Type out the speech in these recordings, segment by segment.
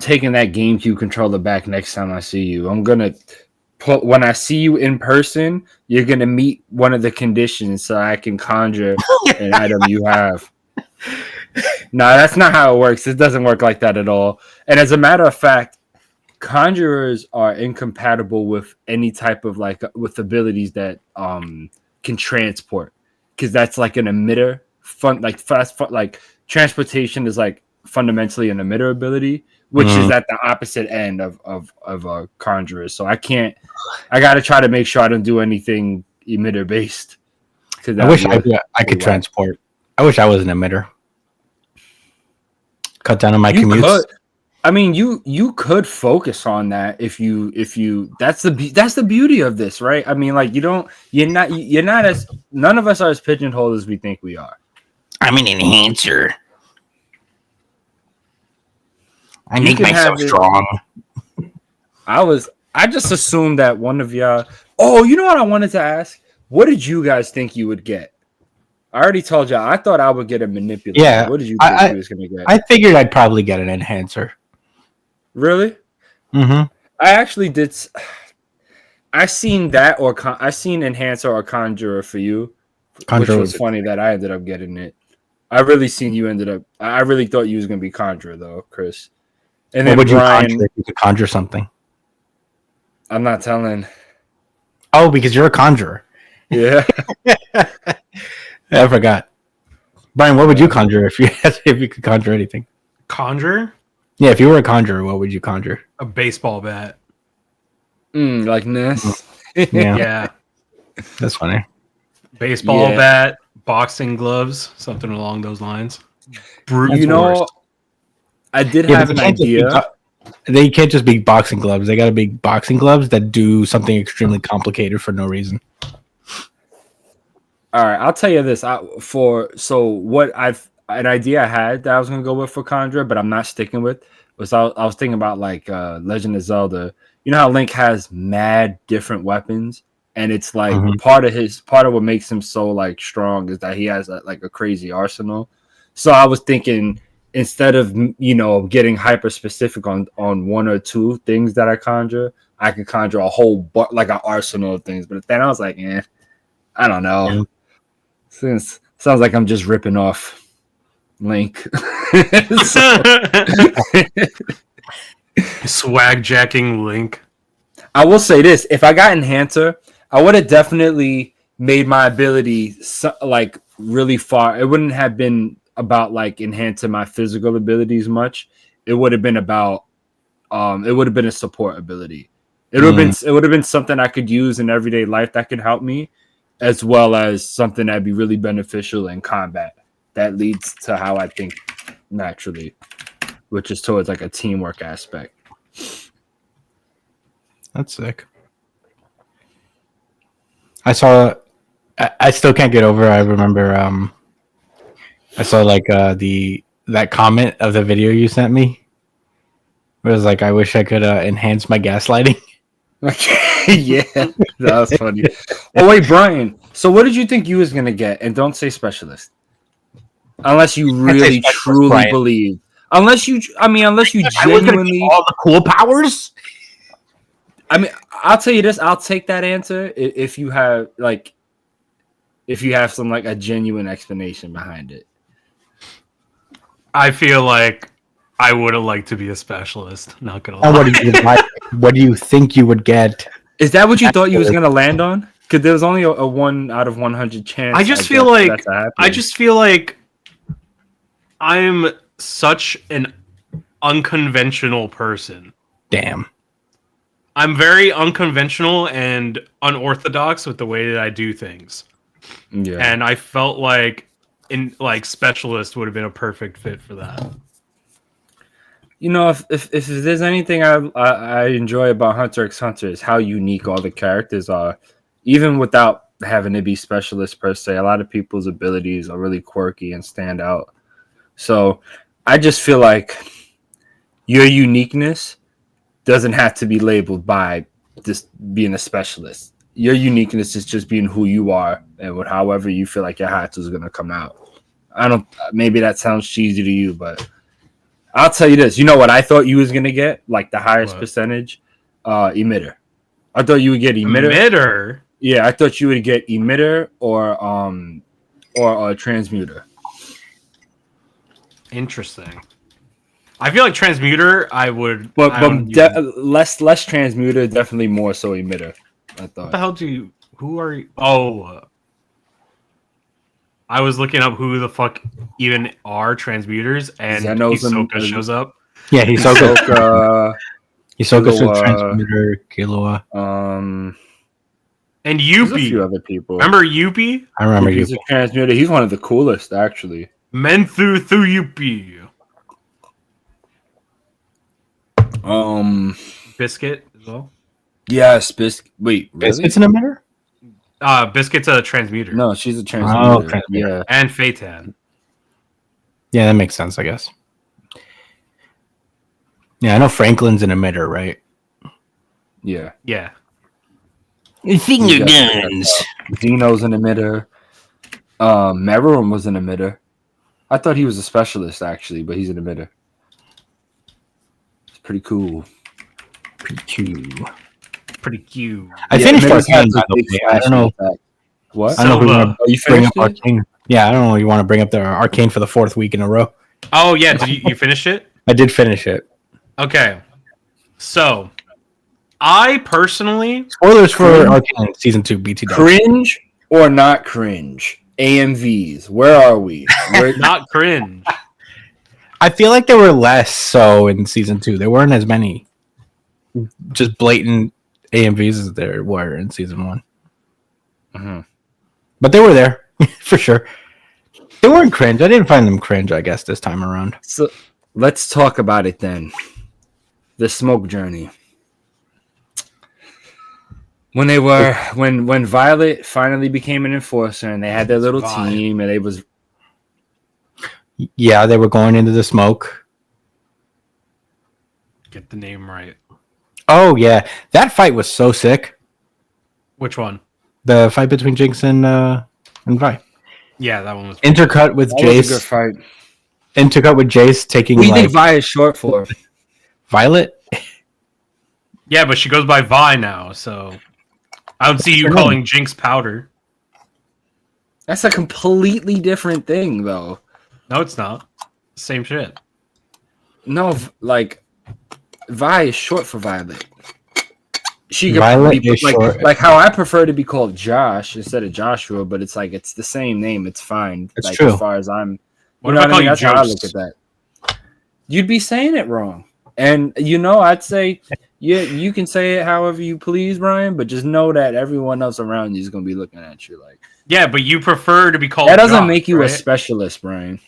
taking that GameCube controller back next time I see you. I'm gonna put when I see you in person, you're gonna meet one of the conditions so I can conjure an item you have. No, that's not how it works. It doesn't work like that at all. And as a matter of fact, conjurers are incompatible with any type of with abilities that can transport, because that's like an emitter. Like transportation is like fundamentally an emitter ability, which is at the opposite end of a conjurer. So I got to try to make sure I don't do anything emitter based. I wish I could transport. I wish I was an emitter. Cut down on my commutes. I mean, you could focus on that if you that's the beauty of this, right? I mean, like you're not as none of us are as pigeonholed as we think we are. I'm an enhancer. I make myself strong. I just assumed that one of y'all. Oh, you know what I wanted to ask? What did you guys think you would get? I already told y'all. I thought I would get a manipulator. Yeah. What did you think you was gonna get? I figured I'd probably get an enhancer. Really? Mm-hmm. I actually did. I seen that I seen enhancer or conjurer for you, which was funny that I ended up getting it. I really seen you ended up. I really thought you was gonna be conjurer though, Chris. And then what would Brian, you conjure if you could conjure something? I'm not telling. Oh, because you're a conjurer. Yeah. I forgot. Brian, what would you conjure if you could conjure anything? Conjure? Yeah, if you were a conjurer, what would you conjure? A baseball bat. Like Ness. Yeah. That's funny. Baseball bat, boxing gloves, something along those lines. I did have an idea. They can't just be boxing gloves. They got to be boxing gloves that do something extremely complicated for no reason. All right, I'll tell you this. An idea I had that I was gonna go with for Conjure, but I'm not sticking with was I was thinking about like Legend of Zelda. You know how Link has mad different weapons, and it's like part of what makes him so like strong is that he has like a crazy arsenal. So I was thinking instead of getting hyper specific on one or two things that I conjure, I could conjure a whole like an arsenal of things. But then I was like, I don't know. Yeah. Sounds like I'm just ripping off Link. Swag jacking Link. I will say this: if I got Enhancer, I would have definitely made my ability like really far. It wouldn't have been about like enhancing my physical abilities much. It would have been about it would have been a support ability. It would have been something I could use in everyday life that could help me, as well as something that'd be really beneficial in combat. That leads to how I think naturally, which is towards like a teamwork aspect. That's sick. I still can't get over. I remember I saw like that comment of the video you sent me. It was like, I wish I could enhance my gaslighting. Yeah, that was funny. Oh wait, Brian. So what did you think you was gonna get? And don't say specialist, unless you really truly Brian. Believe. Unless you genuinely all the cool powers. I mean, I'll tell you this. I'll take that answer if you have some like a genuine explanation behind it. I feel like I would have liked to be a specialist. Not gonna lie. What do you think you would get? Is that what you thought you was gonna land on? Because there was only a 1 out of 100 chance. I just feel like I'm such an unconventional person. Damn. I'm very unconventional and unorthodox with the way that I do things. Yeah. And I felt like specialist would have been a perfect fit for that. You know, if there's anything I enjoy about Hunter x Hunter is how unique all the characters are, even without having to be specialists per se. A lot of people's abilities are really quirky and stand out. So I just feel like your uniqueness doesn't have to be labeled by just being a specialist. Your uniqueness is just being who you are and with however you feel like your Hatsu is going to come out. Maybe that sounds cheesy to you, but I'll tell you this. You know what I thought you was gonna get? Like the highest What? percentage? Emitter. I thought you would get emitter. Emitter. Yeah, I thought you would get emitter or transmuter. Interesting. I feel like transmuter. I would. But I don't use- less transmuter, definitely more so emitter. I what the thought. hell do you? Who are you? Oh, I was looking up who the fuck even are transmuters, and Xenos and- Hisoka shows up. Yeah, Hisoka. Hisoka, Hisoka's a Killua, transmuter. Killua. And there's a few Yuppie. other people. Remember Yuppie? I remember you. He's a transmuter. He's one of the coolest, actually. Menthu Thu Yuppie. Biscuit as well. Yes, Wait, really? Biscuit's an emitter? Biscuit's a transmuter. No, she's a transmuter. transmuter. Yeah. And Phaeton. Yeah, that makes sense, I guess. Yeah, I know Franklin's an emitter, right? Yeah. Yeah. Finger Zeno's an emitter. Meruem was an emitter. I thought he was a specialist, actually, but he's an emitter. It's pretty cool. Pretty cute. Pretty cute. I finished Emitters Arcane, have by the big way. I don't know. flashing attack. What? I don't know if we Silva. want Oh, you to bring up finished it? Arcane. Yeah, I don't know if you want to bring up the Arcane for the 4th week in a row. Oh yeah, did you finish it? I did finish it. Okay. So, I personally, Spoilers for Cringe. Arcane Season 2 BT. Cringe or not cringe? AMVs. Where are we? not cringe. I feel like there were less so in Season 2. There weren't as many just blatant AMVs as there were in Season 1. Mhm. But they were there, for sure. They weren't cringe. I didn't find them cringe, I guess, this time around. So let's talk about it then. The smoke journey. When Violet finally became an enforcer and they had their little Vibe. team and it was Yeah, they were going into the smoke. Get the name right. Oh, yeah. That fight was so sick. Which one? The fight between Jinx and Vi. Yeah, that one was. Intercut with that was a good Jace. fight. Intercut with Jace taking What do you like think Vi is short for? Violet. Yeah, but she goes by Vi now, so I would see you her name? calling Jinx Powder. That's a completely different thing, though. No, it's not. Same shit. No, like Vi is short for Violet. She could Violet be is short. like how I prefer to be called Josh instead of Joshua, but it's like it's the same name. It's fine. It's like, true. As far as I'm, What if I call you That's how I look Jost? at that. You'd be saying it wrong, and I'd say yeah, you can say it however you please, Brian, but just know that everyone else around you is gonna be looking at you like Yeah, but you prefer to be called. that. Doesn't Josh, make you right? a specialist, Brian.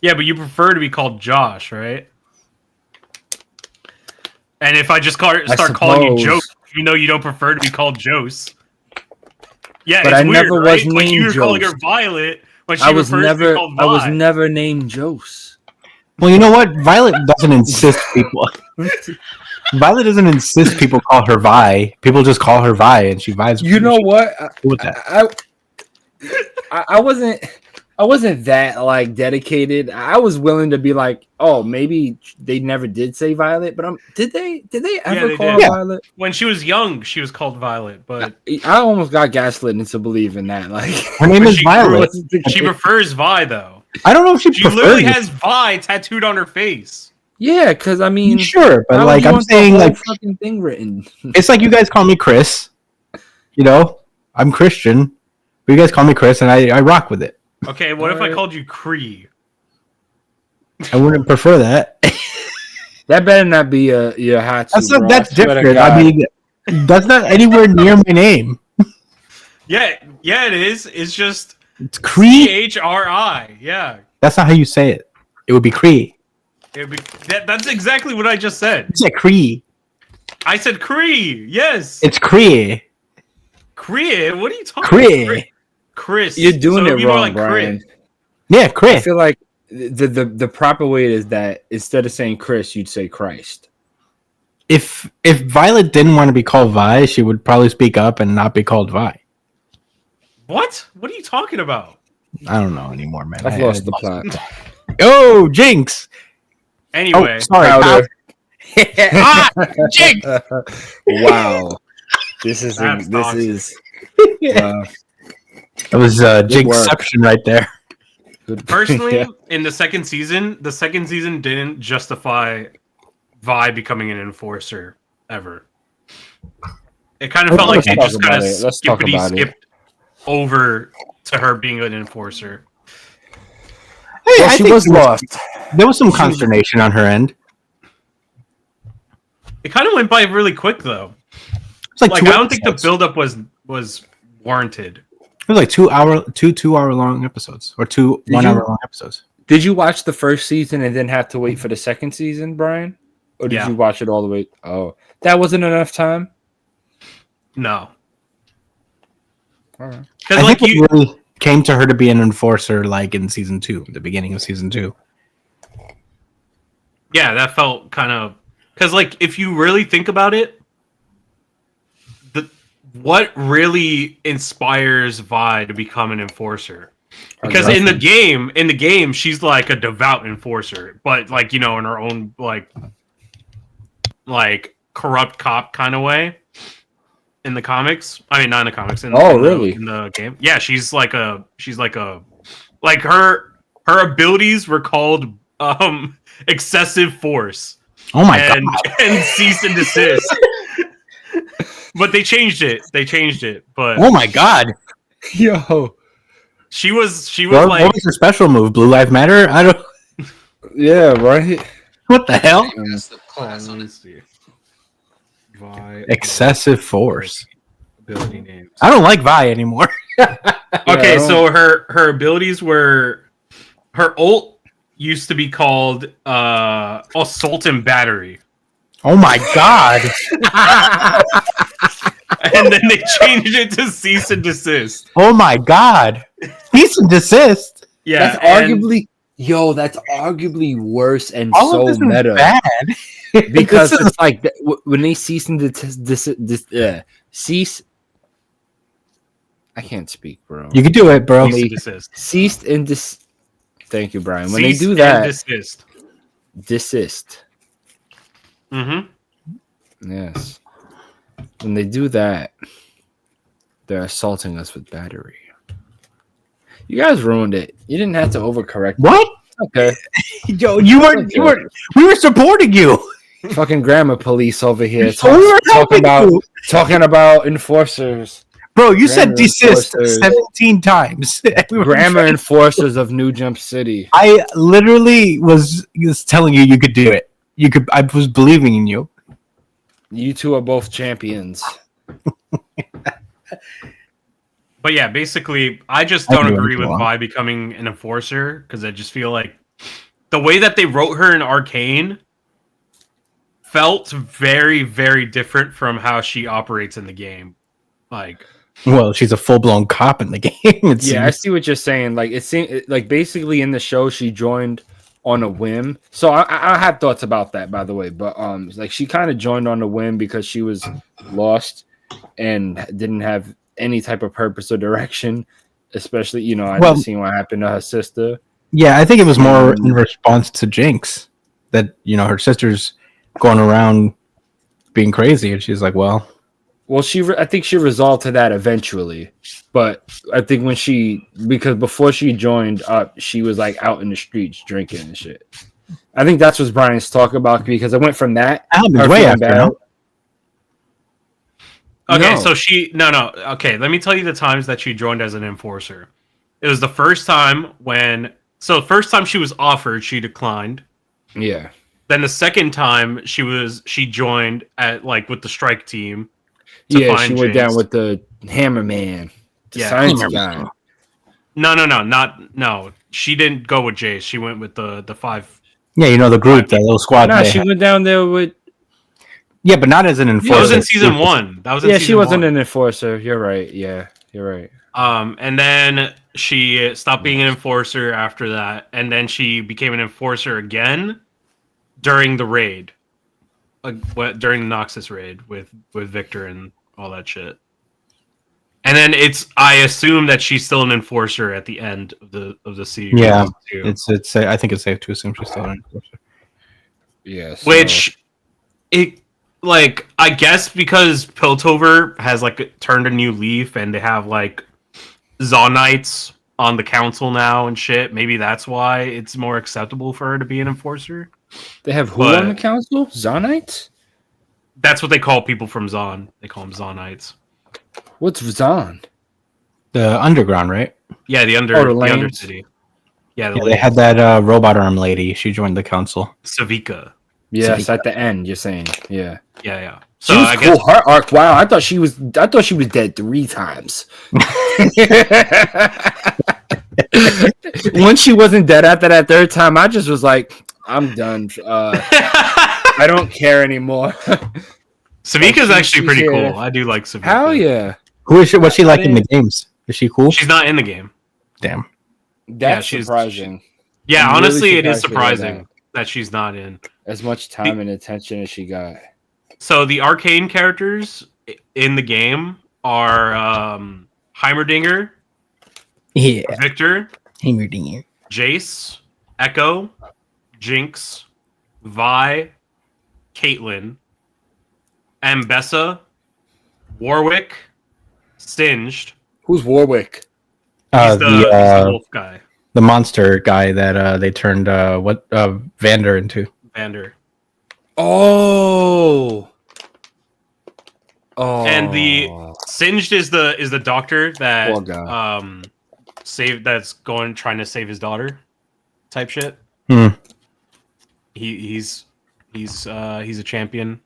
Yeah, but you prefer to be called Josh, right? And if I just start calling you suppose. Joe, even though you don't prefer to be called Jose. Yeah, But it's I weird, never right? was Like you named were calling her Jost. Violet when she I was prefers to be never, called I was Vi. never named Jose. Well, you know what? Violet doesn't insist people. Violet doesn't insist people call her Vi. People just call her Vi, and she vibes. You know what? with that. I wasn't that like dedicated. I was willing to be like, oh, maybe they never did say Violet, but did they ever they call did. her Yeah. Violet? When she was young, she was called Violet, but I almost got gaslit into believing that. Like, Her name But is she Violet. she prefers Vi though. I don't know if she She prefers literally it. has Vi tattooed on her face. yeah, because I mean, Sure, but how like do you I'm want the saying, whole like fucking thing written. it's like you guys call me Chris. You know, I'm Christian. But you guys call me Chris, and I rock with it. Okay, what if I Alright. called you Cree? I wouldn't prefer that. That better not be your hot. That's different. I mean, that's not anywhere near my name. Yeah, it is. It's just It's Cree. CHRI. Yeah. That's not how you say it. It would be Cree. It'd be, that's exactly what I just said. You said Cree. I said Cree. Yes. It's Cree. Cree. What are you talking Cree. about? Chris. You're doing So it it'd be more wrong, like Brian. Chris. Yeah, I Cree. feel like the proper way is that instead of saying Chris, you'd say Christ. If Violet didn't want to be called Vi, she would probably speak up and not be called Vi. What? What are you talking about? I don't know anymore, man. I've lost the plot. Oh, Jinx. Anyway, sorry. Powder. Ah, Jake! Wow. This is That's this toxic. is wow. It was work. Jinxception right there. Good. personally, Yeah. in the second season didn't justify Vi becoming an enforcer ever. It kind of felt like they Let's just talk kind of about it. Let's talk about it. skipped over to her being an enforcer. Hey, Well, I she think was lost. there was some consternation on her end. It kind of went by really quick though. It's like, Like two I don't think the episodes. buildup was warranted. It was like 2 hour long episodes or two Did 1 you- hour long episodes. Did you watch the first season and then have to wait for the second season, Brian? Or did Yeah. you watch it all the way? Oh, that wasn't enough time. No, All right. because I like think you, it really came to her to be an enforcer like in season 2, the beginning of season 2. yeah, that felt kind of because like if you really think about it, what really inspires Vi to become an enforcer? Because in the game, she's like a devout enforcer, but like in her own like corrupt cop kind of way. In the comics, I mean, not in the comics. Really? In the game, yeah, she's like her abilities were called excessive force Oh my and god. and cease and desist. But they changed it. But Oh my god. Yo. she was What, like what was her special move? Blue Lives Matter? I don't. Yeah, right. What the hell? That's the hold on, class let on me it. see. Vi Excessive force. ability names. I don't like Vi anymore. Okay, I so her abilities were her ult used to be called assault and battery. Oh my god. And then they changed it to cease and desist. Oh my god. Cease and desist. Yeah, That's and- that's arguably worse and All so of this meta. is bad. Because This is- it's like when they cease and cease. I can't speak, bro. you can do it, bro. cease and desist. Ceased and Thank you, Brian. When Cease they do and that, desist. desist. Mm-hmm. Yes. When they do that, they're assaulting us with battery. You guys ruined it. You didn't have to overcorrect. What? Okay. Yo, we were supporting you. Fucking grammar police over here We were helping you. talking about enforcers. Bro, you said Grammar desist enforcers. 17 times. We were Grammar trying- enforcers of New Jump City. I literally was telling you could do it. You could. I was believing in you. You two are both champions. But yeah, basically, I just I don't do agree as with well. Vi becoming an enforcer because I just feel like the way that they wrote her in Arcane felt very, very different from how she operates in the game. Like, Well, she's a full blown cop in the game. It Yeah, I seems. see what you're saying. Like it seemed like basically in the show she joined on a whim. So I had thoughts about that, by the way. But like she kind of joined on a whim because she was lost and didn't have any type of purpose or direction. Especially, I Well- just seen what happened to her sister. Yeah, I think it was more in response to Jinx that her sister's going around being crazy, and she's like, "Well, Well, I think she resolved to that eventually, but I think because before she joined up, she was like out in the streets drinking and shit. I think that's what Brian's talking about because I went from that. Alvin's her way feeling after." bad- No? okay, No. so no. Okay, let me tell you the times that she joined as an enforcer. It was the first time first time she was offered, she declined. Yeah, Then the second time she joined at with the strike team. To yeah. find She went Jinx. down with the Hammer Man, the Yeah. science Hammer guy. No. She didn't go with Jace. She went with the five. Yeah, the group, that little squad. No, they she had. went down there with. Yeah, but not as an That enforcer. was in season 1. That was in Yeah, season she wasn't 1. an enforcer. You're right. Yeah, you're right. And then she stopped being an enforcer after that, and then she became an enforcer again during the raid, during the Noxus raid with Victor and all that shit. And then I assume that she's still an enforcer at the end of the season. Yeah, too. it's. I think it's safe to assume she's still an enforcer. Yeah. So, Which it like I guess because Piltover has like turned a new leaf and they have like Zonites on the council now and shit. Maybe that's why it's more acceptable for her to be an enforcer. they have who But- on the council? Zonites? That's what they call people from Zon. They call them Zonites. What's Zon? The underground, right? Yeah, the Oh, the lanes? Undercity. Yeah, Yeah, they had that robot arm lady. She joined the council. Savika. Yes, at the end. You're saying, yeah. Yeah. She So was I cool. guess Her arc. Wow, I thought she was dead 3 times. When she wasn't dead after that 3rd time, I just was like, I'm done. I don't care anymore. Savika's actually pretty she's cool. here. I do like Savika. Hell yeah. Who is she? What's she like in the games? Is she cool? She's not in the game. Damn. That's she's- surprising. Yeah, I'm really honestly, it is surprised she got surprising that she's not in. As much time and attention as she got. So the arcane characters in the game are Heimerdinger, Yeah. Victor, Heimerdinger. Jace, Echo, Jinx, Vi, Caitlyn, Ambessa, Warwick, Singed. Who's Warwick? He's The the wolf guy, the monster guy that they turned Vander into. Vander. Oh. Oh. And the Singed is the doctor that Poor guy. trying to save his daughter type shit. Hmm. He's a champion.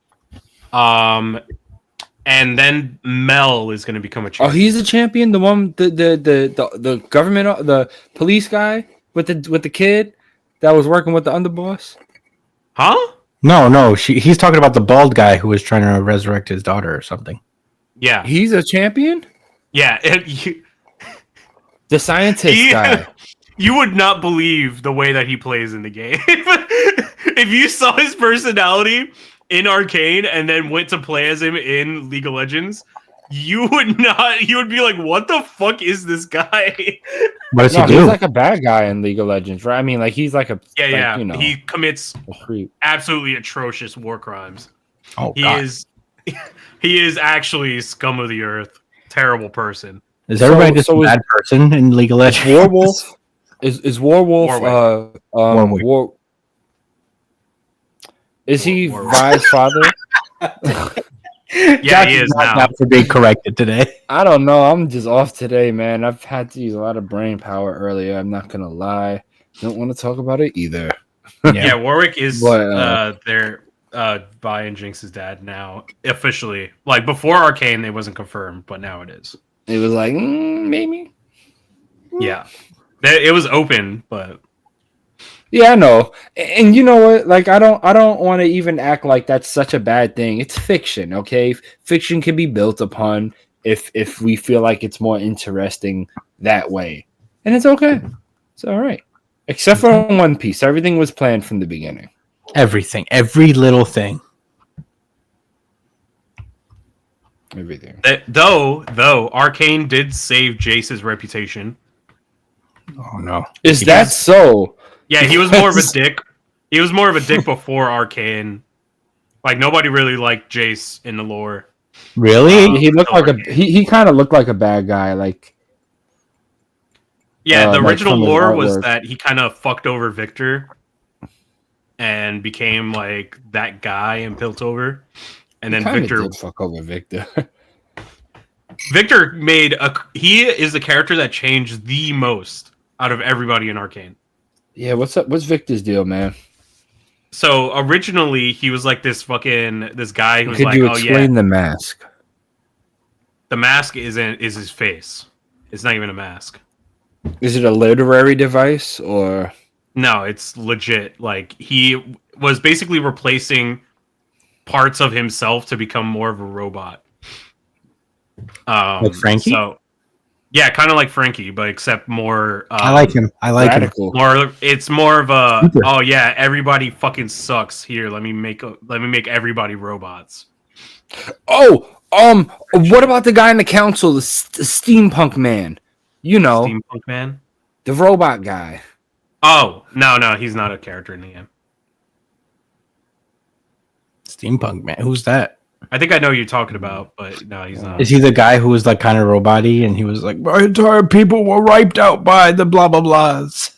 And then Mel is going to become a Oh, champion. he's a champion. The one, the government, the police guy with the kid that was working with the underboss. Huh? No. He's talking about the bald guy who was trying to resurrect his daughter or something. Yeah. He's a champion. Yeah. The scientist guy. You would not believe the way that he plays in the game. If you saw his personality in Arcane and then went to play as him in League of Legends, you would be like, what the fuck is this guy? What does No, he do? he's like a bad guy in League of Legends, right? I mean, like he's like a Yeah. You know, He commits a creep. absolutely atrocious war crimes. oh, He God. is actually scum of the earth, terrible person. Is everybody so- just so a is- bad person in League of Legends? Warwolf is Warwolf. Warwick. Warwick. Is he Warwick. Vi's father? Yeah, Josh he is not now. out for being corrected today. I don't know. I'm just off today, man. I've had to use a lot of brain power earlier. I'm not gonna lie. Don't want to talk about it either. Yeah, Warwick is But, their Vi and Jinx's dad now officially. Like before Arcane, it wasn't confirmed, but now it is. It was like maybe. Yeah, it was open, but Yeah, I know. And you know what? Like, I don't want to even act like that's such a bad thing. It's fiction, okay? Fiction can be built upon if we feel like it's more interesting that way, and it's okay. It's all right, except for One Piece. Everything was planned from the beginning. Everything. Every little thing. Everything. though Arcane did save Jace's reputation. Oh, no. Is that so? Yeah, he was more of a Yes. dick. He was more of a dick before Arcane. Like nobody really liked Jace in the lore. Really? He looked like he kind of looked like a bad guy. Like, Yeah, the like original from his lore was artwork. that he kind of fucked over Victor and became like that guy in Piltover. And then kinda Victor did fuck over Victor. he is the character that changed the most out of everybody in Arcane. Yeah, what's up? What's Victor's deal, man? So originally he was like this guy who's Could like, you oh explain yeah, the mask? the mask is his face. It's not even a mask. Is it a literary device or? No, it's legit. Like he was basically replacing parts of himself to become more of a robot. Like Frankie? So, yeah, kind of like Frankie, but except more. I like him. I like him. Radical. More. It's more of a. Super. Oh yeah, everybody fucking sucks. Here, let me make everybody robots. Oh, what about the guy in the council, the steampunk man? You know, Steampunk Man. the robot guy. Oh no, he's not a character in the game. Steampunk Man. Who's that? I think I know who you're talking about, but no, he's not. Is he the guy who was like kind of robot-y and he was like, my entire people were wiped out by the blah blah blahs?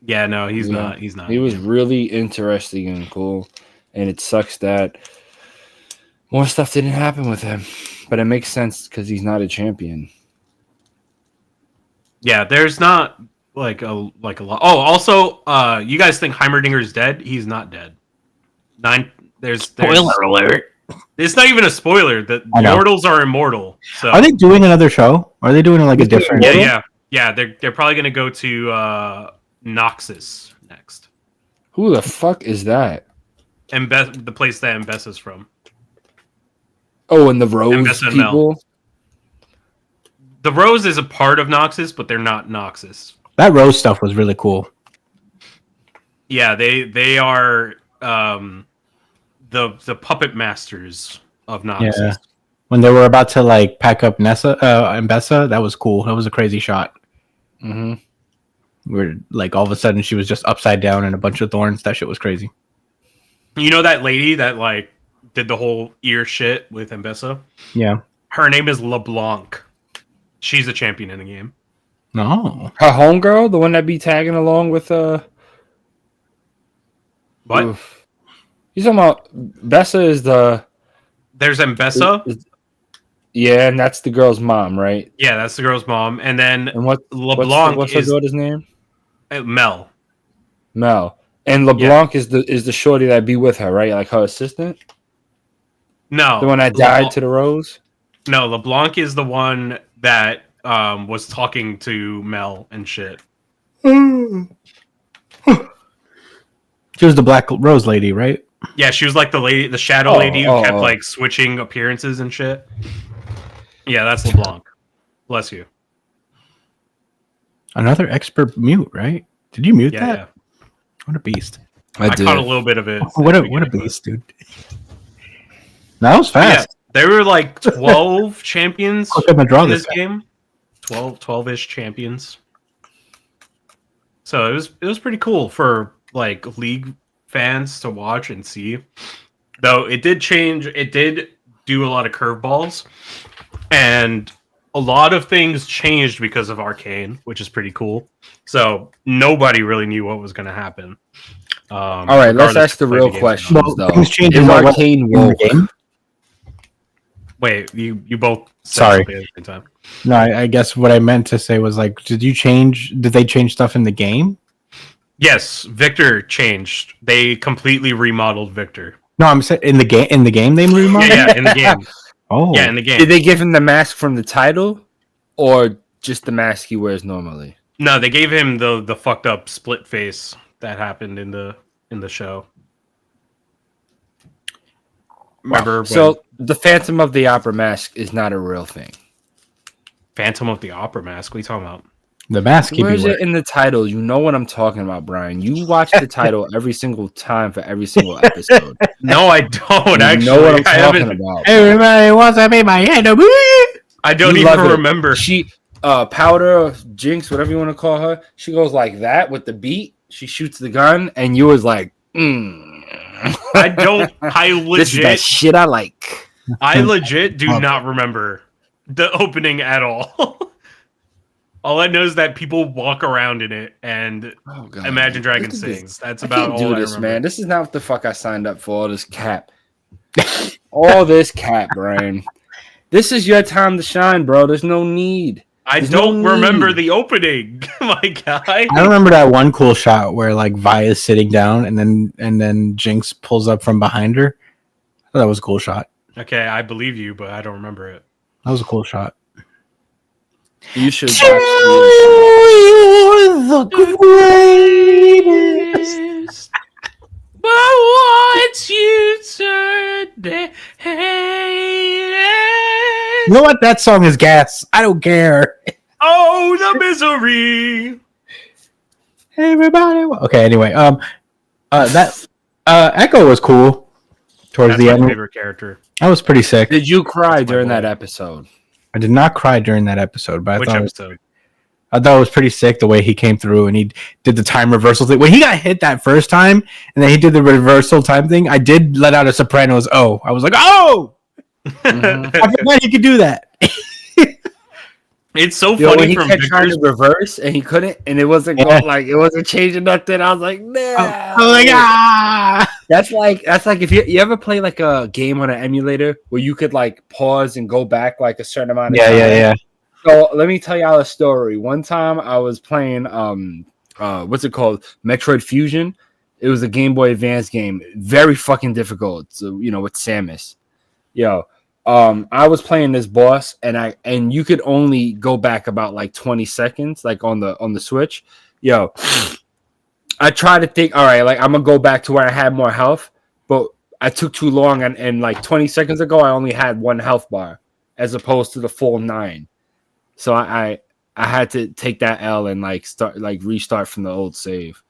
Yeah, no, he's Yeah. not. He's not. He was really interesting and cool, and it sucks that more stuff didn't happen with him. But it makes sense because he's not a champion. Yeah, there's not like a lot. Oh, also, you guys think Heimerdinger is dead? He's not dead. There's alert! It's not even a spoiler. The I know. mortals are immortal. So Are they doing another show? Are they doing like a different? yeah. They're probably gonna go to Noxus next, Who the fuck is that? the place that Mbessa's from. Oh, and the Rose Mbessa and Mel. people. The Rose is a part of Noxus, but they're not Noxus. That Rose stuff was really cool. Yeah, they are the puppet masters of Noxus. Yeah. When they were about to like pack up Mbessa, that was cool. That was a crazy shot. Mm-hmm. Where like all of a sudden she was just upside down and a bunch of thorns. That shit was crazy. You know that lady that like did the whole ear shit with Mbessa? Yeah. Her name is LeBlanc. She's a champion in the game. No. Her homegirl, the one that be tagging along with What? Oof. You talking about Bessa is the There's Mbessa. yeah, and that's the girl's mom, right? Yeah, that's the girl's mom. And then And LeBlanc what's her is daughter's name? Mel. Mel. And LeBlanc is the shorty that be with her, right? Like her assistant? No. The one that died to the Rose? No, LeBlanc is the one that was talking to Mel and shit. She was the Black Rose lady, right? Yeah, she was like the shadow lady who kept like switching appearances and shit. Yeah, that's LeBlanc. Bless you. Another expert mute, right? Did you mute Yeah, that? yeah. What a beast! I caught a little bit of it. What a beast, dude! That was Yeah, fast. there were like 12 champions Look at my draw in this this game. 12-ish champions. So it was pretty cool for like League fans to watch and see. Though it did do a lot of curveballs, and a lot of things changed because of Arcane, which is pretty cool. So nobody really knew what was going to happen. All right, let's ask the real questions, though. Things changed Is in what- Arcane in the woke? game? Wait, you both said Sorry. something at the same time. No, I guess what I meant to say was like, did they change stuff in the game? Yes, Victor changed. They completely remodeled Victor. No, I'm saying in the game. In the game, they remodeled. Yeah, in the game. Oh, Yeah, in the game. Did they give him the mask from the title, or just the mask he wears normally? No, they gave him the fucked up split face that happened in the show. Remember when So the Phantom of the Opera mask is not a real thing. Phantom of the Opera mask? What are you talking about? the mask. He be Where's it wearing. in the title? You know what I'm talking about, Brian. You watch the title every single time for every single episode. No, I don't You actually. know what I'm I talking haven't- about. Everybody wants to be my enemy. I don't You love even it. remember. She Powder, Jinx, whatever you want to call her, she goes like that with the beat. She shoots the gun, and you was like, I don't. I This is that legit. shit I like. I legit do not remember the opening at all. All I know is that people walk around in it and Oh, God. Imagine Dragons Look at sings. this. That's I about can't all do I this, remember. man. This is not what the fuck I signed up for. All this cap. All this cap, Brian. This is your time to shine, bro. There's no need. I There's don't no remember need. the opening, my guy. I remember that one cool shot where like Vi is sitting down and then Jinx pulls up from behind her. That was a cool shot. Okay, I believe you, but I don't remember it. That was a cool shot. You should watch the greatest. But once you turn the haters. You know what? That song is gas. I don't care. Oh, the misery. Everybody. Okay. Anyway, that Echo was cool towards That's the my end. favorite character. I was pretty sick. Did you cry That's my during boy. that episode? I did not cry during that episode, but Which I thought episode? I thought it was pretty sick the way he came through and he did the time reversal thing. When he got hit that first time and then he did the reversal time thing, I did let out a Sopranos. Oh, I was like, oh, I forgot he could do that. It's so Yo, funny when he from kept trying Victor's to reverse and he couldn't, and it wasn't Yeah. going, like it wasn't changing nothing. I was like, nah. I was like, ah. That's like if you ever play like a game on an emulator where you could like pause and go back like a certain amount of time. Yeah. So let me tell y'all a story. One time I was playing what's it called? Metroid Fusion. It was a Game Boy Advance game. Very fucking difficult. So, with Samus. Yo, I was playing this boss and you could only go back about like 20 seconds, like on the Switch. Yo, I tried to think, all right, like I'm gonna go back to where I had more health, but I took too long and like 20 seconds ago I only had one health bar as opposed to the full 9. So I had to take that L and like restart from the old save.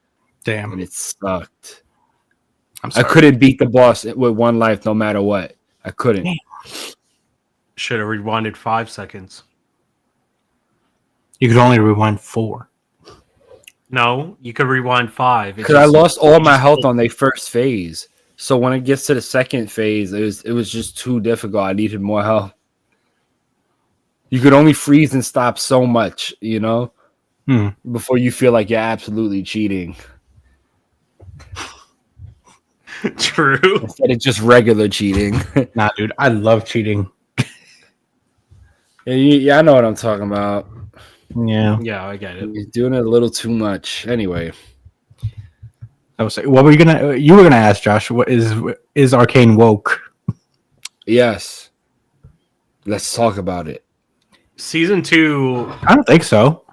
Damn. And it sucked. I'm I sorry. couldn't beat the boss with one life no matter what. I couldn't. should have rewinded 5 seconds. You could only rewind 4. No, you could rewind 5. Because I lost all my health on the first phase. So when it gets to the second phase, it was just too difficult. I needed more health. You could only freeze and stop so much, before you feel like you're absolutely cheating. True. Instead of just regular cheating. Nah, dude, I love cheating. Yeah, I know what I'm talking about. Yeah. Yeah, I get it. He's doing it a little too much. Anyway. What were you gonna ask, Josh? What is Arcane woke? Yes. Let's talk about it. Season 2, I don't think so.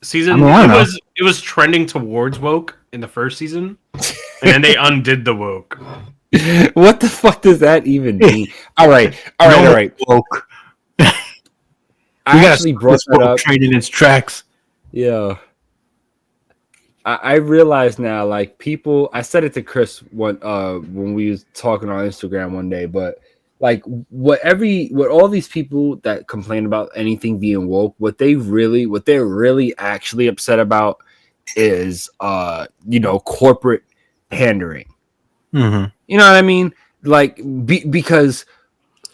season I mean, I don't know. it was trending towards woke in the first season, and then they undid the woke. What the fuck does that even mean? All right. Woke. I actually brought that up. Trade in its tracks. Yeah. I realize now, like people, I said it to Chris when we was talking on Instagram one day, but like what all these people that complain about anything being woke, what they're really actually upset about is corporate pandering. Mm-hmm. You know what I mean? Like because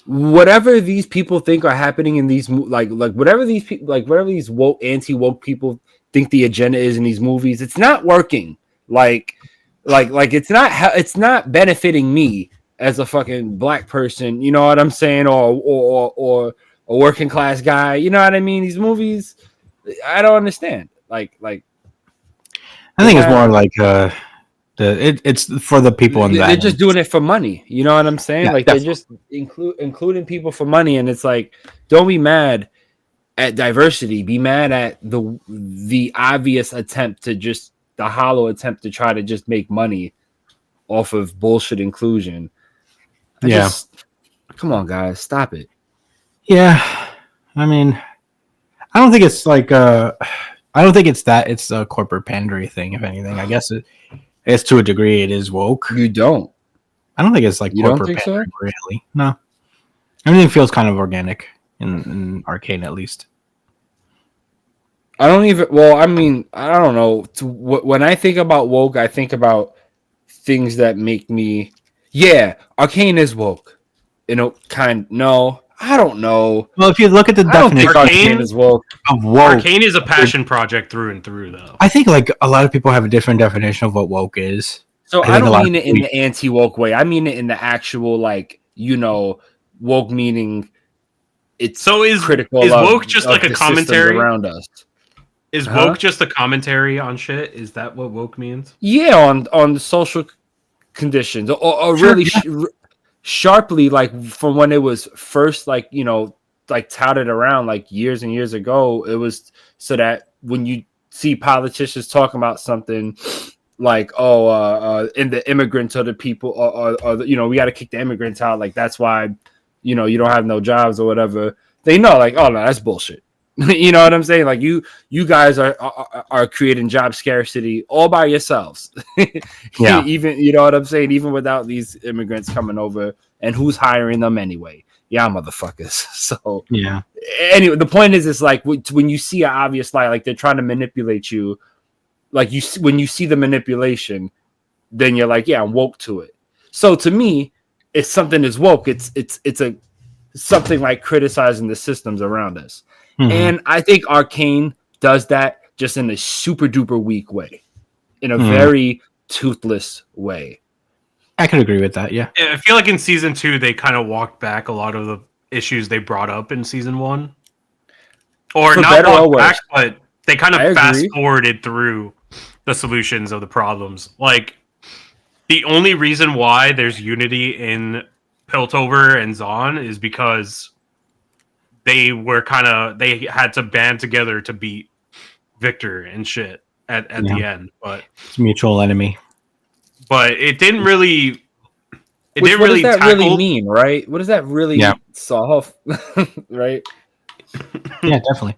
whatever these people think are happening in these whatever these woke anti-woke people think the agenda is in these movies, it's not working. Like it's not benefiting me as a fucking black person, you know what I'm saying, or a working class guy, you know what I mean? These movies, I don't understand. Like I think it's more like it's for the people in that. They're just doing it for money, you know what I'm saying? Yeah, like definitely. They're just including people for money, and it's like, don't be mad at diversity, be mad at the obvious attempt to just the hollow attempt to try to just make money off of bullshit inclusion. Come on, guys, stop it. Yeah, I mean, I don't think it's like I don't think it's that. It's a corporate pandering thing. If anything, I guess it's to a degree it is woke. You don't. I don't think it's like You don't corporate think so? pandering, really. No, everything feels kind of organic in Arcane, at least. I don't even. Well, I mean, I don't know. When I think about woke, I think about things that make me. Yeah, Arcane is woke. No, I don't know. Well, if you look at the I don't think definition Arcane is woke. of woke, Arcane is a passion project through and through, though. I think like a lot of people have a different definition of what woke is. So I I think a lot don't mean of it in the anti-woke way. I mean it in the actual, woke meaning it's So is critical. woke just like a the systems commentary? around us? Is Huh? woke just a commentary on shit? Is that what woke means? Yeah, on the social conditions, or Sure, really sharply, like from when it was first, touted around like years and years ago. It was so that when you see politicians talking about something like, in the immigrants or the people, or we got to kick the immigrants out, like that's why, you don't have no jobs or whatever. They know, like, oh no, that's bullshit. You know what I'm saying? Like you guys are creating job scarcity all by yourselves. Yeah. Even, you know what I'm saying? Even without these immigrants coming over, and who's hiring them anyway? yeah, motherfuckers. So Yeah. anyway, the point is, it's like when you see an obvious lie, like they're trying to manipulate you, like when you see the manipulation, then you're like, yeah, I'm woke to it. So to me, if something is woke, it's a something like criticizing the systems around us. Mhm. And I think Arcane does that just in a super duper weak way, in a Mhm. very toothless way. I could agree with that. Yeah. I feel like in season 2 they kind of walked back a lot of the issues they brought up in season 1, or For not better or walked back, worse. but they kind I of agree. fast forwarded through the solutions of the problems. Like the only reason why there's unity in Piltover and Zon is because they had to band together to beat Victor and shit at the end. But It's a mutual enemy. it didn't really What does that really tackle. mean, right? What does that really Yeah. solve, right? Yeah, definitely.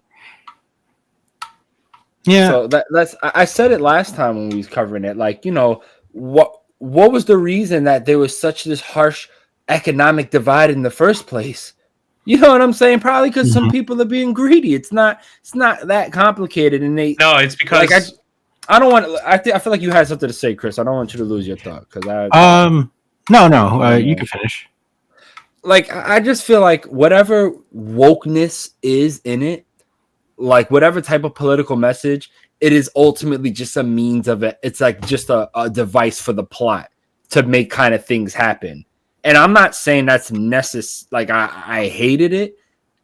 Yeah. So that's I said it last time when we was covering it. Like, you know, what was the reason that there was such this harsh economic divide in the first place? You know what I'm saying? Probably because some people are being greedy. It's not that complicated, and they No, it's because like I don't want. I feel like you had something to say, Chris. I don't want you to lose your thought because No. You can finish. like I just feel like whatever wokeness is in it, like whatever type of political message, it is ultimately just a means of it. It's like just a device for the plot to make kind of things happen. And I'm not saying that's necessary. Like I hated it.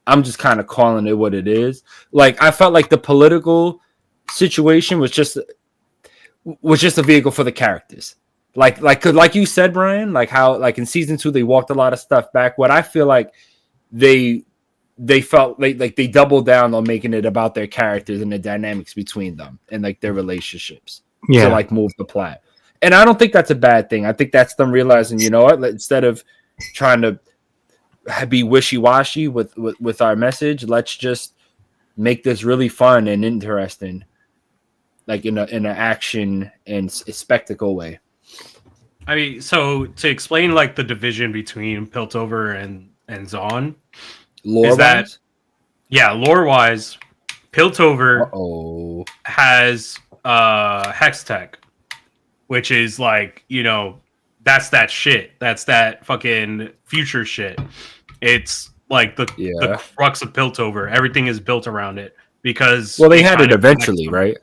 I'm just kind of calling it what it is. Like I felt like the political situation was just a vehicle for the characters. Like you said, Brian, like how like in season 2 they walked a lot of stuff back. What I feel like they felt like they doubled down on making it about their characters and the dynamics between them and like their relationships to like move the plot. And I don't think that's a bad thing. I think that's them realizing, you know what, instead of trying to be wishy-washy with our message, let's just make this really fun and interesting, like in an action and spectacle way. I mean, so to explain like the division between Piltover and Zon, Lore-wise? Lore-wise, Piltover has Hextech, which is like, you know, that's that shit. That's that fucking future shit. It's like the crux of Piltover. Everything is built around it because they had it eventually, right?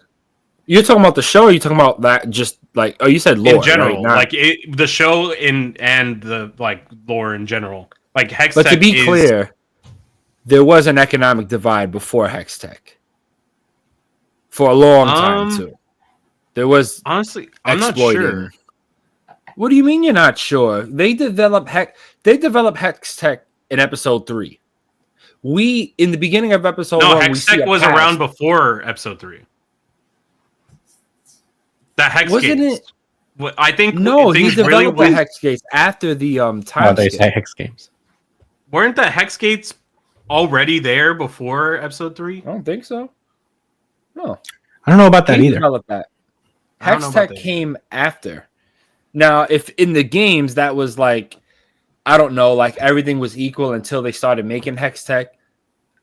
You're talking about the show, or are you talking about that just like you said lore in general, right? like the show and the like lore in general. Like Hextech. But to be clear, there was an economic divide before Hextech. For a long time too. There was honestly, I'm not sure. What do you mean you're not sure? They developed Hextech in episode 3. We in the beginning of episode 1, Hextech was around before episode 3. That Hex wasn't Gates. It? I think he developed the Hex Gates after the time. They say Hex Games. Weren't the Hex Gates already there before episode 3? I don't think so. No, I don't know about that either. Developed that. Hextech came after. Now, if in the games that was like, I don't know, like everything was equal until they started making Hextech,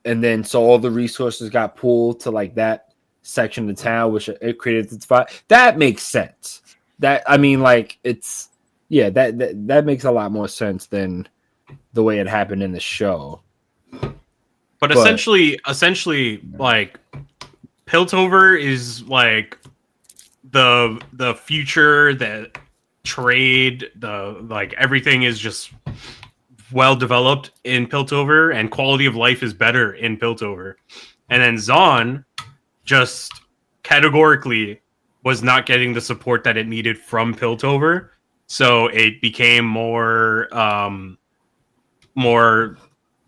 and then so all the resources got pooled to like that section of the town, which it created the divide. That makes sense. That I mean, like it's that makes a lot more sense than the way it happened in the show. But essentially, like Piltover is like the future, the trade, the like everything is just well developed in Piltover, and quality of life is better in Piltover. And then Zon just categorically was not getting the support that it needed from Piltover, so it became more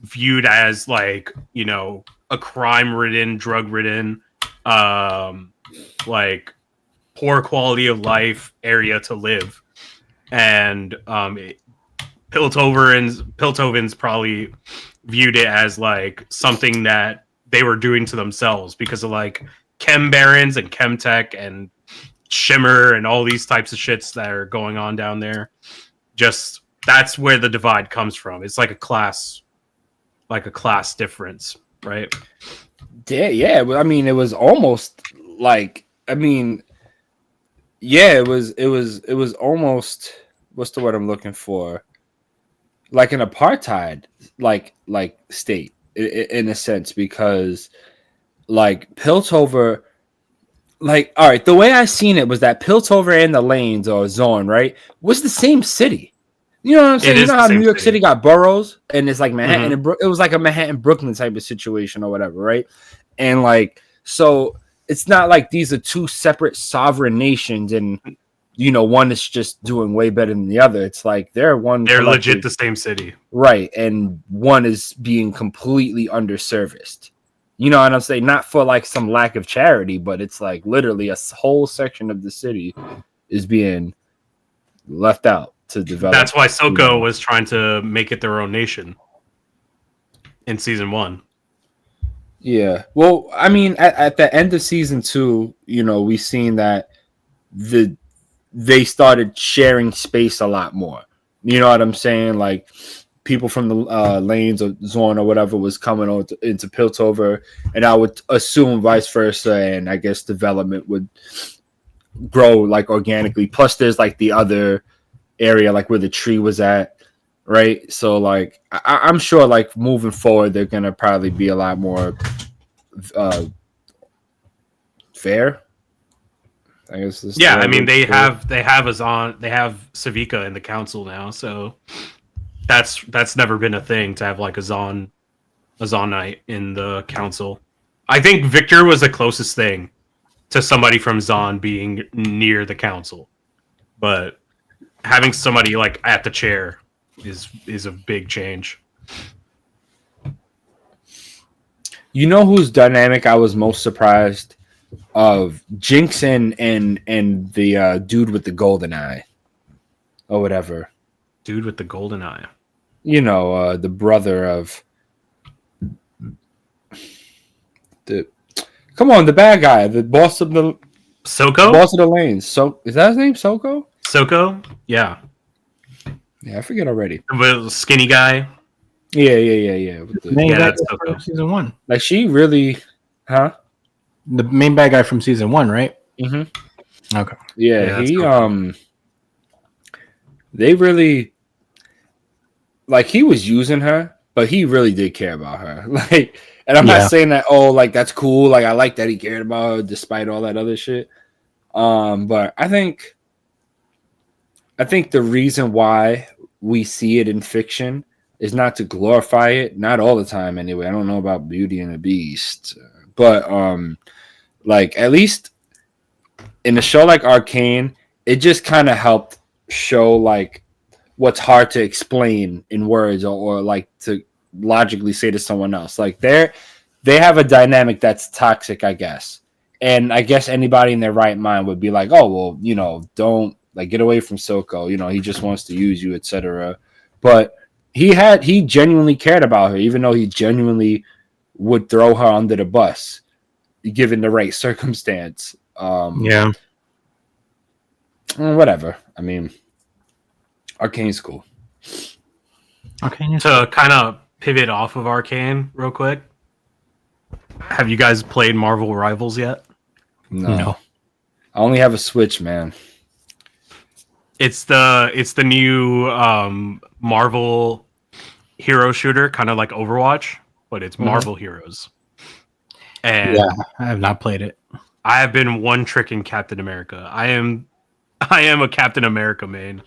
viewed as like, you know, a crime-ridden, drug-ridden, like poor quality of life area to live. And Piltovans probably viewed it as like something that they were doing to themselves because of like chem barons and chemtech and shimmer and all these types of shits that are going on down there. Just that's where the divide comes from. It's like a class like a class difference, right? Yeah. Well, I mean, it was almost like, I mean, yeah, it was almost, what's the word I'm looking for? Like an apartheid, like state in a sense, because like Piltover, like, all right, the way I seen it was that Piltover and the Lanes or Zone, right, was the same city. You know what I'm saying? You know how New York City got boroughs and it's like Manhattan, and it was like a Manhattan Brooklyn type of situation or whatever, right? And like, so it's not like these are two separate sovereign nations and one is just doing way better than the other. It's like they're legit the same city, right? And one is being completely underserviced. You know what I'm saying? Not for like some lack of charity, but it's like literally a whole section of the city is being left out to develop. That's why Soko was trying to make it their own nation in season 1. Yeah. Well, I mean, at the end of season 2, we seen that they started sharing space a lot more. You know what I'm saying? Like people from the Lanes or Zone or whatever was coming into Piltover, and I would assume vice versa, and I guess development would grow like organically. Plus there's like the other area like where the tree was at, right? So like I'm sure like moving forward they're gonna probably be a lot more fair, I guess. Yeah, I mean they have Savika in the council now, so that's never been a thing to have like a Zonite in the council. I think Victor was the closest thing to somebody from Zon being near the council, but having somebody like at the chair is a big change. You know whose dynamic I was most surprised of? Jinx and the dude with the golden eye or whatever. Dude with the golden eye. The brother of the the bad guy, the boss of the Soko? Boss of the Lanes. So is that his name? Soko? Soko? Yeah. Yeah, I forget already. The skinny guy. Yeah. That's Soko. Season 1. Like she really, huh? The main bad guy from season 1, right? Mm-hmm. Okay. Yeah, he they really, like, he was using her, but he really did care about her. Like, and I'm not saying that, like, that's cool. Like, I like that he cared about her despite all that other shit. But I think the reason why we see it in fiction is not to glorify it, not all the time anyway. I don't know about Beauty and the Beast, but like at least in a show like Arcane, it just kind of helped show like what's hard to explain in words or like to logically say to someone else. Like they have a dynamic that's toxic, I guess. And I guess anybody in their right mind would be like, oh, well, don't like get away from Soko. He just wants to use you, etc. But he genuinely cared about her, even though he genuinely would throw her under the bus, given the right circumstance. Whatever. I mean, Arcane's cool. Arcane to kind of pivot off of Arcane real quick. Have you guys played Marvel Rivals yet? No. I only have a Switch, man. It's the new Marvel hero shooter, kind of like Overwatch, but it's Marvel heroes. And I have not played it. I have been one tricking Captain America. I am a Captain America main.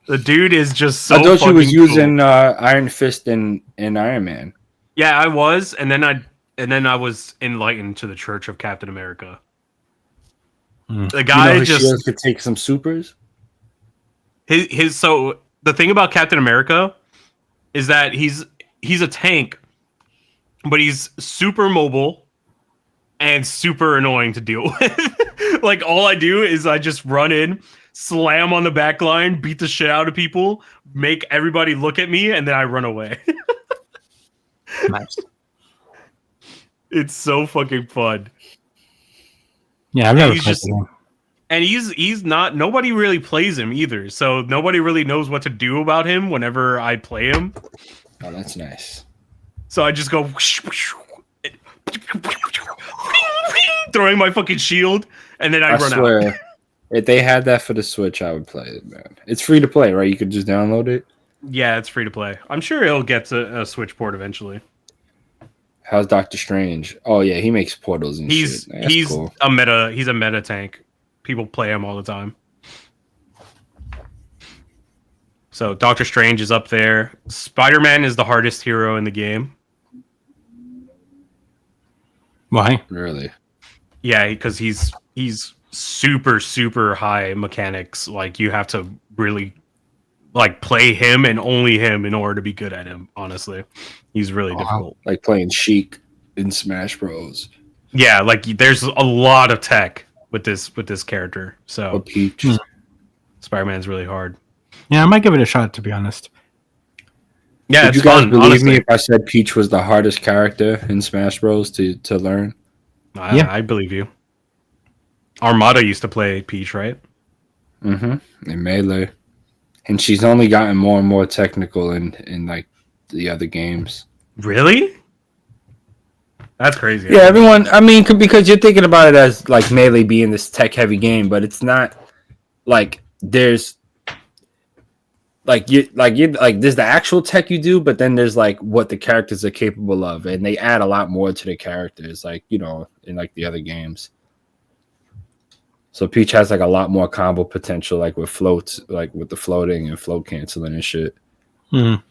The dude is just so. I thought you was cool. using Iron Fist and Iron Man. Yeah, I was, and then I was enlightened to the Church of Captain America. The guy just could take some supers. So the thing about Captain America is that he's a tank, but he's super mobile and super annoying to deal with. Like all I do is I just run in, slam on the back line, beat the shit out of people, make everybody look at me, and then I run away. Nice. It's so fucking fun. Yeah, I've never played him. And he's not. Nobody really plays him either, so nobody really knows what to do about him whenever I play him. Oh, that's nice. So I just go throwing my fucking shield, and then I run swear, out. if they had that for the Switch, I would play it, man. It's free to play, right? You could just download it. Yeah, it's free to play. I'm sure it'll get to a Switch port eventually. How's Doctor Strange? Oh yeah, he makes portals and shit. That's cool. a meta. He's a meta tank. People play him all the time. So Doctor Strange is up there. Spider-Man is the hardest hero in the game. Why? Really? Yeah, because he's super high mechanics. Like you have to really like play him and only him in order to be good at him. Honestly, he's really difficult. Like playing Sheik in Smash Bros. Yeah, like there's a lot of tech with this character. So Or Peach. Spider-Man's really hard. Yeah, I might give it a shot, to be honest. Yeah, Would it's you guys fun, believe honestly. me if I said Peach was the hardest character in Smash Bros. to learn? I believe you. Armada used to play Peach, right? Mm-hmm. In Melee. And she's only gotten more and more technical in like the other games. Really? That's crazy. Yeah, everyone. I mean, because you're thinking about it as like Melee being this tech-heavy game, but it's not. Like there's, like there's the actual tech you do, but then there's like what the characters are capable of, and they add a lot more to the characters, like in like the other games. So Peach has like a lot more combo potential, like with floats, like with the floating and float canceling and shit. Mm.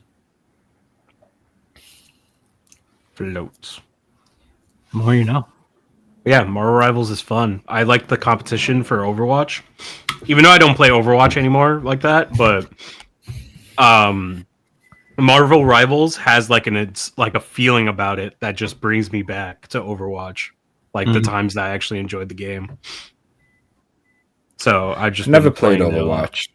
Floats. More you know. Yeah, Marvel Rivals is fun. I like the competition for Overwatch, even though I don't play Overwatch anymore like that. But Marvel Rivals has it's like a feeling about it that just brings me back to Overwatch, like the times that I actually enjoyed the game. So I just Never played Overwatch.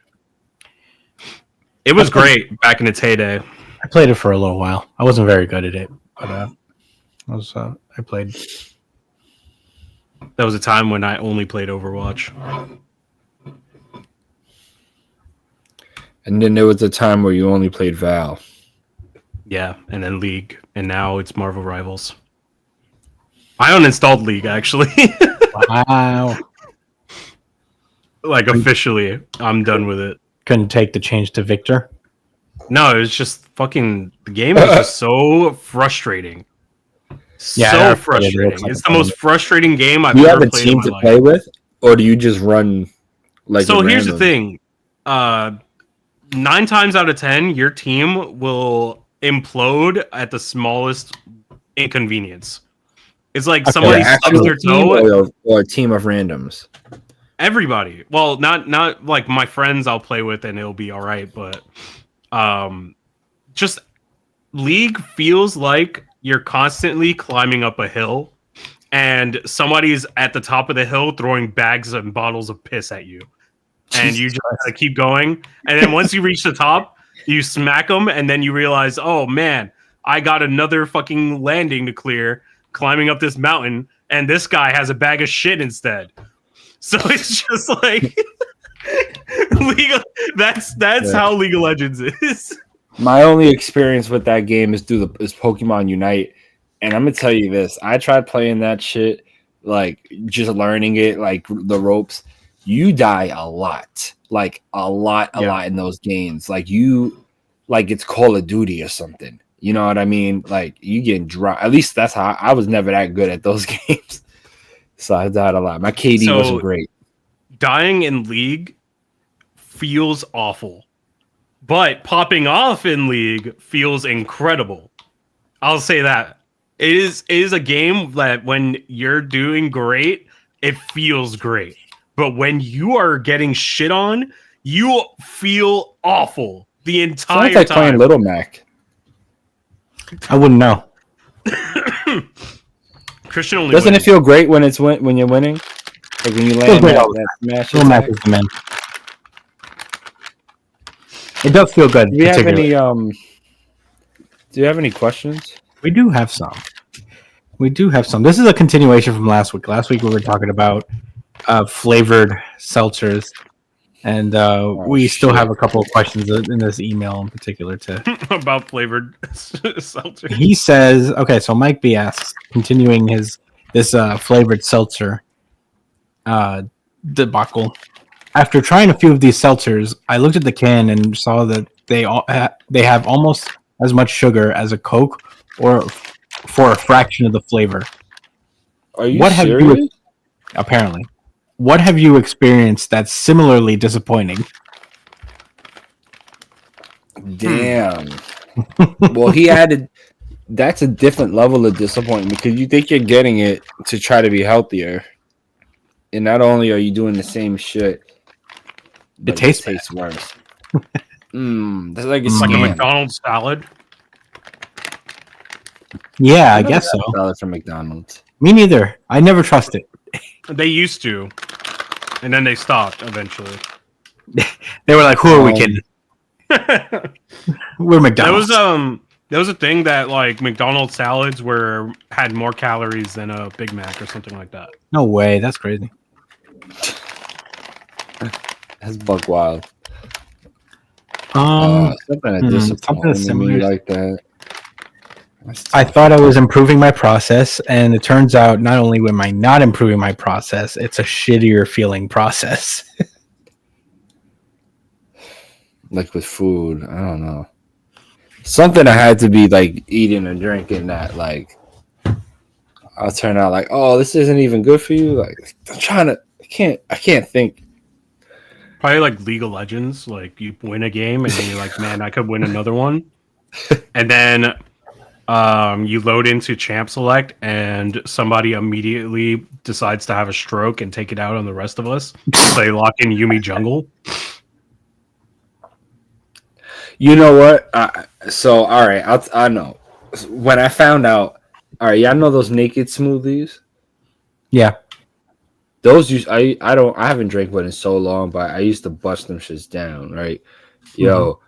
It was great back in its heyday. I played it for a little while. I wasn't very good at it, but I played. That was a time when I only played Overwatch. And then there was a time where you only played Val. Yeah, and then League, and now it's Marvel Rivals. I uninstalled League actually. Wow. Like officially, I'm done with it. Couldn't take the change to Victor. No, it's just fucking. The game is just so frustrating. Yeah, So I frustrating. like It's the most frustrating game I've Do you have ever a played team in to my life. play with, or do you just run like? So a here's the random? thing. 9 times out of 10, your team will implode at the smallest inconvenience. It's like Okay, somebody An stubs actual their team toe. or a team of randoms. Everybody. Well, not like my friends I'll play with and it'll be all right, but just League feels like you're constantly climbing up a hill and somebody's at the top of the hill throwing bags and bottles of piss at you. And you just gotta keep going. And then once you reach the top, you smack them and then you realize, "Oh man, I got another fucking landing to clear climbing up this mountain and this guy has a bag of shit instead." So it's just like that's how League of Legends is. My only experience with that game is is Pokemon Unite, and I'm gonna tell you this: I tried playing that shit, like just learning it, like the ropes. You die a lot, like a lot in those games. Like it's Call of Duty or something. You know what I mean? Like you get dry. At least that's how I was never that good at those games. So I died a lot. My KD wasn't great. Dying in League feels awful, but popping off in League feels incredible. I'll say that. It is a game that when you're doing great, it feels great. But when you are getting shit on, you feel awful the entire Sounds like time. playing Little Mac. I wouldn't know. Christian only Doesn't wins. it feel great when when you're winning? Like when you land great that, all the smash Little Mac attack? is the man. It does feel good. Do you have particularly. any Do you have any questions? We do have some. This is a continuation from last week. Last week we were talking about flavored seltzers, And we still have a couple of questions in this email in particular to About flavored seltzer. He says, okay, so Mike B asks, continuing this flavored seltzer debacle. After trying a few of these seltzers, I looked at the can and saw that they have almost as much sugar as a Coke, or for a fraction of the flavor. Are you What serious? have you apparently? What have you experienced that's similarly disappointing? Damn. Well, he added. That's a different level of disappointment because you think you're getting it to try to be healthier, and not only are you doing the same shit, but tastes worse. That's like a It's like a scam. McDonald's salad. Yeah, I guess so. Salad from McDonald's. Me neither. I never trust it. They used to, and then they stopped eventually. They were like, "Who are we kidding? We're McDonald's." There was a thing that like McDonald's salads had more calories than a Big Mac or something like that. No way. That's crazy. That's buck wild. Something Something disappointing similar. me like that. I thought I was improving my process, and it turns out not only am I not improving my process, it's a shittier feeling process. Like with food, I don't know. Something I had to be like eating or drinking that like I'll turn out like, oh, this isn't even good for you. Like I can't think. Probably like League of Legends. Like you win a game and then you're like, man, I could win another one. And then you load into Champ Select and somebody immediately decides to have a stroke and take it out on the rest of us. So they lock in Yumi Jungle. You know what? So all right, I know. When I found out, all right, y'all know those naked smoothies. Yeah. Those I haven't drank one in so long, but I used to bust them shits down, right? Yo,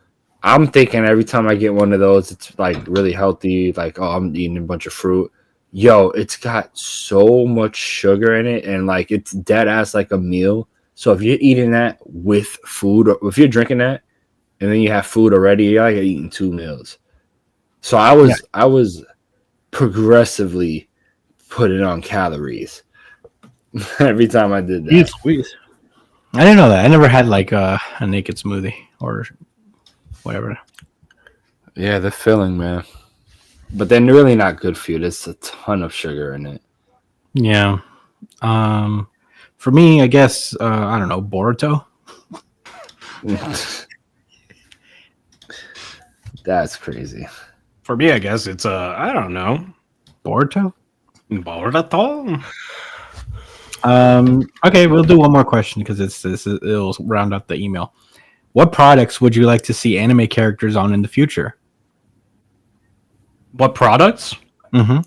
I'm thinking every time I get one of those, it's like really healthy. Like, oh, I'm eating a bunch of fruit. Yo, it's got so much sugar in it, and like it's dead ass like a meal. So if you're eating that with food, or if you're drinking that, and then you have food already, you're like eating 2 meals. So I was progressively putting on calories every time I did that. I didn't know that. I never had like a naked smoothie or whatever. Yeah, they're filling, man. But they're really not good for you. There's a ton of sugar in it. Yeah. For me, I guess I don't know, Boruto. That's crazy. For me, I guess it's I don't know. Boruto? Boruto? Okay, we'll do one more question because it'll round up the email. What products would you like to see anime characters on in the future? What products? Mm-hmm.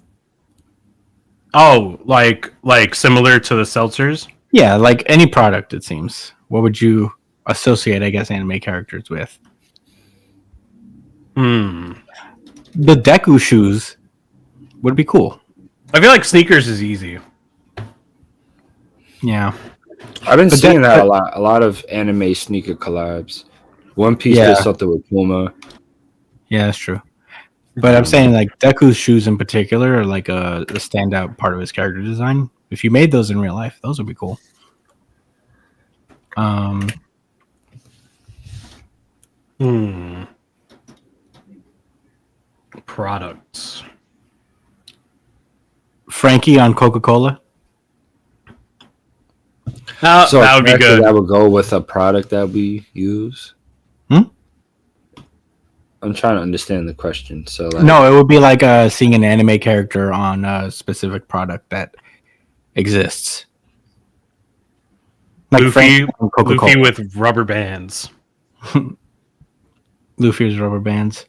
Oh, like similar to the seltzers? Yeah, like any product, it seems. What would you associate, I guess, anime characters with? The Deku shoes would be cool. I feel like sneakers is easy. Yeah. I've been seeing that a lot. A lot of anime sneaker collabs. One Piece did something with Puma. Yeah, that's true. But I'm saying like Deku's shoes in particular are like a standout part of his character design. If you made those in real life, those would be cool. Products. Frankie on Coca-Cola. So that would be good. That would go with a product that we use. I'm trying to understand the question. So like, No, it would be like seeing an anime character on a specific product that exists. Like Luffy, on Coca-Cola. Luffy with rubber bands. Luffy's rubber bands.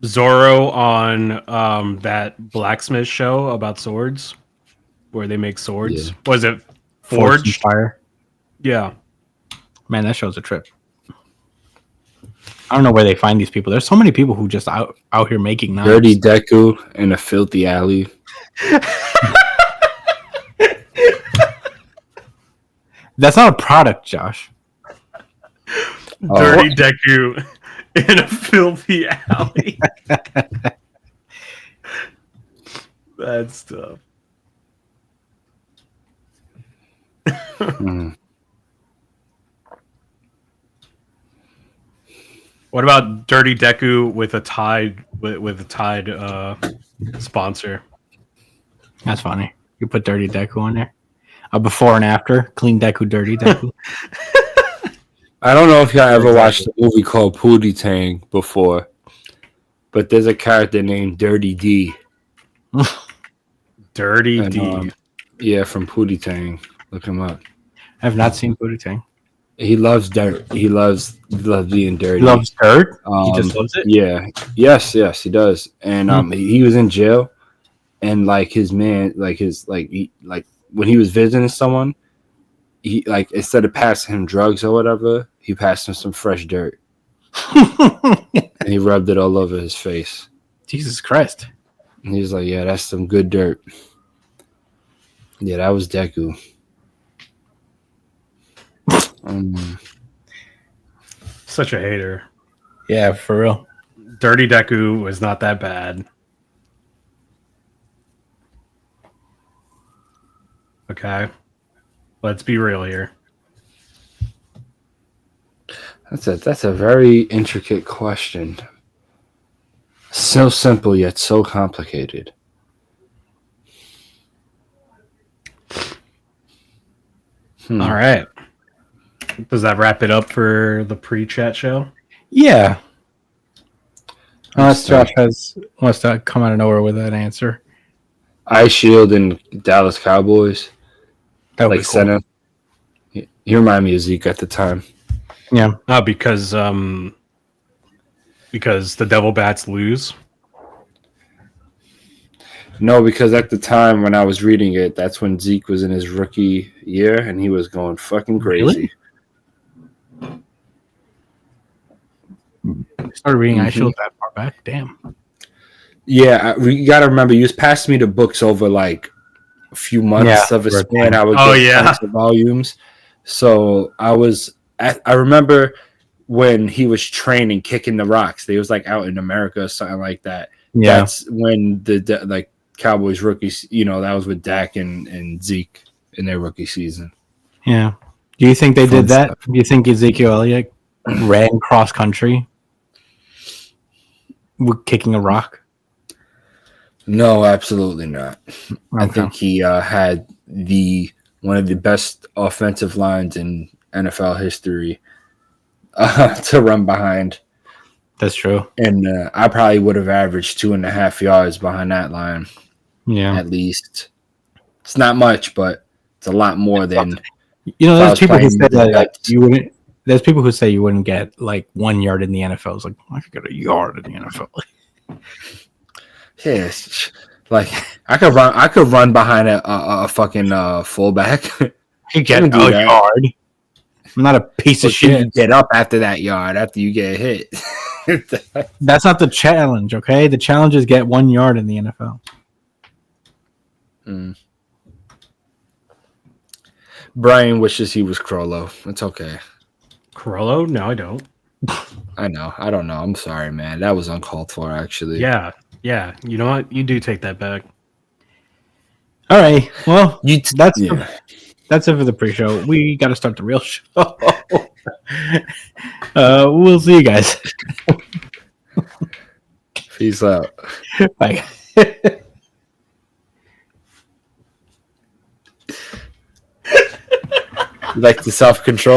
Zoro on that blacksmith show about swords, where they make swords. Yeah. Was it Forged Forged? Fire. Yeah. Man, that show's a trip. I don't know where they find these people. There's so many people who just out here making knives. Dirty Deku in a filthy alley. That's not a product, Josh. Dirty Deku in a filthy alley. That's tough. Hmm. What about Dirty Deku with a Tide with a Tide sponsor? That's funny. You put Dirty Deku in there. A before and after. Clean Deku, Dirty Deku. I don't know if y'all ever watched a movie called Pootie Tang before, but there's a character named Dirty D. Dirty And, D. Yeah, from Pootie Tang. Look him up. I have not seen Pootie Tang. He loves dirt. He loves being dirty. He loves dirt. He just loves it. Yeah. Yes, he does. And he was in jail, and like his man, like his he, like when he was visiting someone, he like instead of passing him drugs or whatever, he passed him some fresh dirt, and he rubbed it all over his face. Jesus Christ. And he was like, "Yeah, that's some good dirt." Yeah, that was Deku. Such a hater. Yeah, for real. Dirty Deku was not that bad. Okay. Let's be real here. That's a very intricate question. So simple yet so complicated. Hmm. All right. Does that wrap it up for the pre-chat show? Yeah. Unless Josh wants to come out of nowhere with that answer. Ice Shield and Dallas Cowboys. That would Like be cool. center. He reminded me of Zeke at the time. Yeah. Because the Devil Bats lose. No, because at the time when I was reading it, that's when Zeke was in his rookie year and he was going fucking crazy. Really? I started reading Ice Shield that far back. Damn. Yeah, you got to remember, you was passing me the books over like a few months of a span. I would get tons of volumes. So I remember when he was training, kicking the rocks. They was like out in America or something like that. Yeah. That's when the Cowboys rookies, that was with Dak and Zeke in their rookie season. Yeah. Do you think they did that? Stuff. Do you think Ezekiel Elliott ran cross country with kicking a rock? No, absolutely not. Okay. I think he had one of the best offensive lines in NFL history to run behind. That's true. And I probably would have averaged 2.5 yards behind that line. Yeah. At least. It's not much, but it's a lot more than. There's people who say that you wouldn't. There's people who say you wouldn't get like 1 yard in the NFL. It's like I could get a yard in the NFL. Yes, like I could run behind a fucking fullback. You get a yard. I'm not a piece of shit. You get up after that yard after you get hit. That's not the challenge, okay? The challenge is get 1 yard in the NFL. Brian wishes he was Crollo. It's okay. Corollo? No, I don't. I know. I don't know. I'm sorry, man. That was uncalled for, actually. Yeah. You know what? You do take that back. All right. Well, that's yeah. That's it for the pre-show. We got to start the real show. We'll see you guys. Peace out. Bye. You like the self-control?